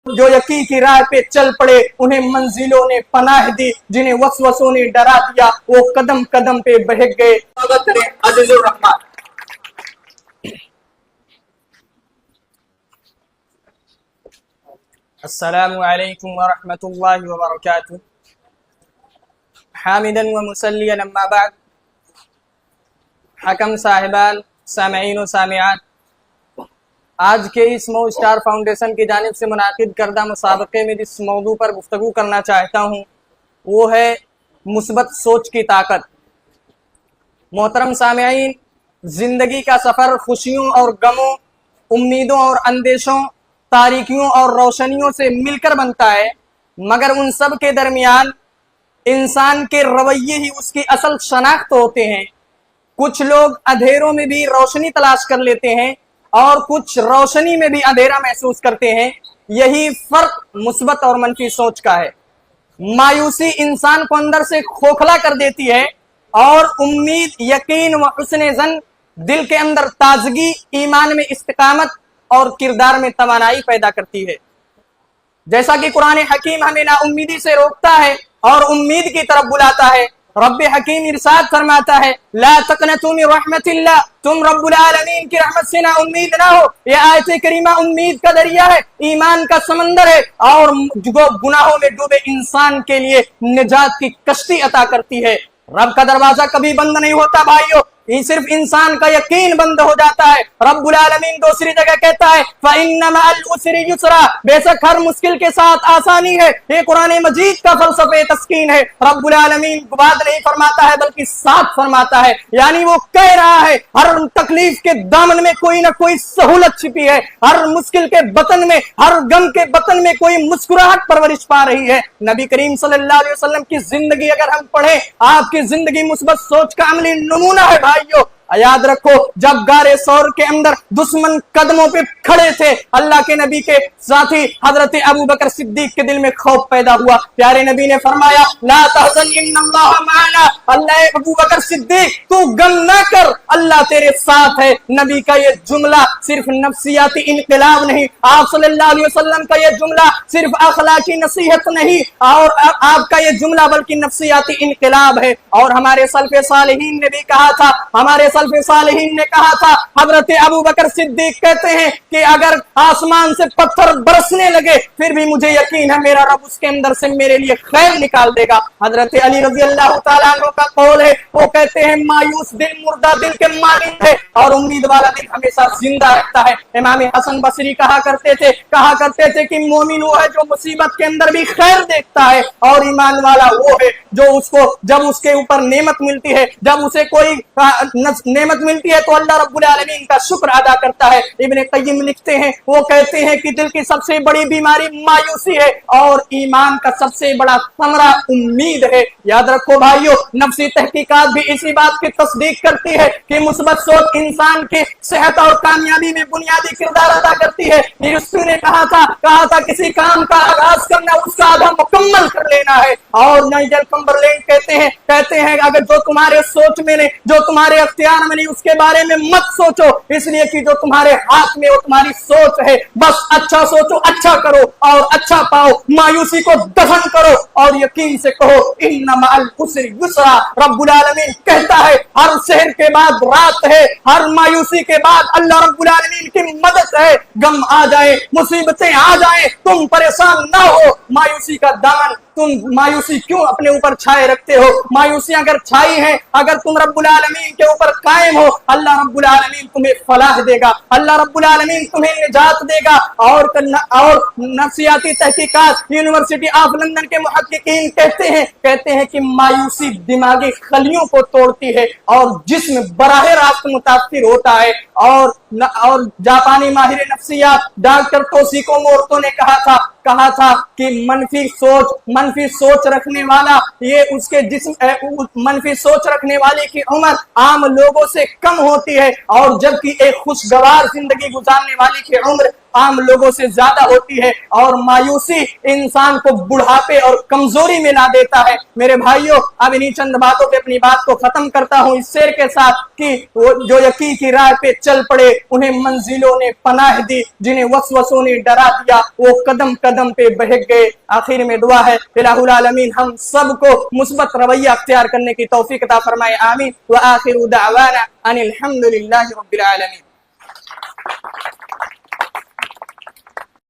जो यकीन की राह पे चल पड़े उन्हें मंजिलों ने पनाह दी, जिन्हें वसवसों ने डरा दिया वो कदम कदम पे बहक गए। स्वागत करें अजीजुर रहमान। अस्सलामु अलैकुम व रहमतुल्लाहि व बरकातुहू। हामिदन व मुसल्लियन अम्मा बाद। हकम साहिबान, सामईन व सामिआत, आज के इस मो स्टार फाउंडेशन की जानिब से मुनाकिद करदा मुसाबके में जिस मौजू पर गुफ्तगू करना चाहता हूँ वो है मुस्बत सोच की ताकत। मोहतरम सामईन, जिंदगी का सफ़र खुशियों और गमों, उम्मीदों और अंदेशों, तारीकियों और रोशनियों से मिलकर बनता है, मगर उन सब के दरमियान इंसान के रवैये ही उसकी असल शनाख्त होते हैं। कुछ लोग अंधेरों में भी रोशनी तलाश कर लेते हैं और कुछ रोशनी में भी अंधेरा महसूस करते हैं। यही फर्क मुस्बत और मनफी सोच का है। मायूसी इंसान को अंदर से खोखला कर देती है और उम्मीद, यकीन व हुस्न ज़न दिल के अंदर ताजगी, ईमान में इस्तिकामत और किरदार में तवानाई पैदा करती है। जैसा कि कुरान हकीम हमें नाउम्मीदी से रोकता है और उम्मीद की तरफ बुलाता है। रब्बे हकीम इरशाद फरमाता है, ला तक़नतू मिन रहमतिल्लाह, तुम रब्बुल आलमीन की रहमत से ना उम्मीद ना हो। यह आयत करीमा उम्मीद का दरिया है, ईमान का समंदर है और गुनाहों में डूबे इंसान के लिए निजात की कश्ती अता करती है। रब का दरवाजा कभी बंद नहीं होता भाइयों, सिर्फ इंसान का यकीन बंद हो जाता है। रब्बुल आलमीन दूसरी जगह कहता है, फ़इन्न मअल उसरि युसरा, बेशक हर मुश्किल के साथ आसानी है। ये कुरान मजीद का फलसफे तस्कीन है। रब्बुल आलमीन बाद नहीं फरमाता है बल्कि साथ फरमाता है, यानी वो कह रहा है हर तकलीफ के दामन में कोई ना कोई सहूलत छिपी है, हर मुश्किल के बतन में, हर गम के बतन में कोई मुस्कुराहट परवरिश पा रही है। नबी करीम सल्लल्लाहु अलैहि वसल्लम की जिंदगी अगर हम पढ़ें, आपकी जिंदगी मुस्बत सोच का अमली नमूना है भाइयों। याद रखो, जब गारे सौर के अंदर दुश्मन कदमों पे खड़े थे, अल्लाह के नबी के साथी हजरत अबू बकर सिद्दीक के दिल में खौफ पैदा हुआ। प्यारे नबी ने फरमाया, ला तहज़न इन्नल्लाह माना, अल्लाह अबू बकर सिद्दीक तू गम ना कर, अल्लाह तेरे साथ है। नबी का ये जुमला सिर्फ नफ्सियाती इनकलाब नहीं, आप सल्लल्लाहु अलैहि वसल्लम का ये जुमला सिर्फ अखलाकी नसीहत नहीं और आपका ये जुमला बल्कि नफ्सियाती इनकलाब है। और हमारे सल्फ़े सालिहीन ने भी कहा था, हमारे सल्फ़े सालिहीन ने कहा था, हज़रत अबू बकर सिद्दीक कहते हैं कि अगर आसमान से पत्थर बरसने लगे फिर भी मुझे यकीन है मेरा रब उसके अंदर से मेरे लिए खैर निकाल देगा। हज़रत अली रज़ी अल्लाह तआला अन्हु का कौल है, वो कहते हैं मायूस दिल मुर्दा दिल के मालिक है और उम्मीद वाला दिल हमेशा जिंदा रहता है। इमाम हसन बसरी कहा करते थे कि मोमिन वो है जो मुसीबत के अंदर भी खैर देखता है और ईमान वाला वो है जो उसको जब उसके ऊपर नेमत मिलती है, जब उसे कोई नेमत मिलती है तो अल्लाह रब्बुल आलमीन का शुक्र अदा करता है। इब्ने क़य्यिम लिखते हैं, वो कहते हैं कि दिल की सबसे बड़ी बीमारी मायूसी है और ईमान का सबसे बड़ा समरा उम्मीद है। याद रखो भाइयों, नफ्सी तहकीकात भी इसी बात की तस्दीक करती है कि मुस्बत सोच इंसान की सेहत और कामयाबी में बुनियादी किरदार अदा करती है। यूसुफ ने कहा था किसी काम का आगाज करना उसका आधा मुकम्मल कर लेना है। और नाइजर कम्बरलैंड कहते हैं अगर जो तुम्हारे सोच में नहीं, जो तुम्हारे अख्तियार में नहीं, उसके बारे में मत सोचो, इसलिए कि जो तुम्हारे हाथ में वो तुम्हारी सोच है। बस अच्छा सोचो, अच्छा करो और अच्छा पाओ। मायूसी को दफन करो और यकीन से कहो इन्ना मअल उसरि युसरा। रब्बुल आलमीन कहता है हर शहर के बाद रात है, हर मायूसी के बाद अल्लाह रब्बुल आलमीन की मदद है। गम आ जाए, मुसीबतें आ जाए, तुम परेशान ना हो। मायूसी का दामन तुम मायूसी क्यों अपने ऊपर छाए रखते हो? मायूसी अगर छाई है, अगर तुम रब्बुल आलमीन के ऊपर कायम हो, अल्लाह रब्बुल आलमीन तुम्हें फलाह देगा, अल्लाह रब्बुल आलमीन तुम्हें निजात देगा। और नफ्सियाती तहकीकात यूनिवर्सिटी ऑफ लंदन के मुहक्किकीन कहते हैं कि मायूसी दिमागी खलियों को तोड़ती है और जिस्म बराह रास्त मुतासिर होता है। और जापानी माहिर नफ्सियात डॉक्टर तोशिको मोर्तो ने कहा था कि मनफी सोच रखने वाला ये उसके जिस्म मनफी सोच रखने वाले की उम्र आम लोगों से कम होती है और जबकि एक खुशगवार जिंदगी गुजारने वाले की उम्र عام لوگوں سے زیادہ ہوتی ہے اور مایوسی انسان کو بڑھاپے اور کمزوری میں لا دیتا ہے۔ میرے بھائیوں، اب انہی چند باتوں پہ اپنی بات کو ختم کرتا ہوں اس شعر کے ساتھ کہ وہ جو یقین کی راہ پہ چل پڑے انہیں منزلوں نے پناہ دی، جنہیں وسوسوں نے ڈرا دیا وہ قدم قدم پہ بہک گئے۔ آخر میں دعا ہے الہ العالمین ہم سب کو مثبت رویہ اختیار کرنے کی توفیق عطا فرمائے، آمین۔ وآخر دعوانا ان الحمد للہ رب العالمین۔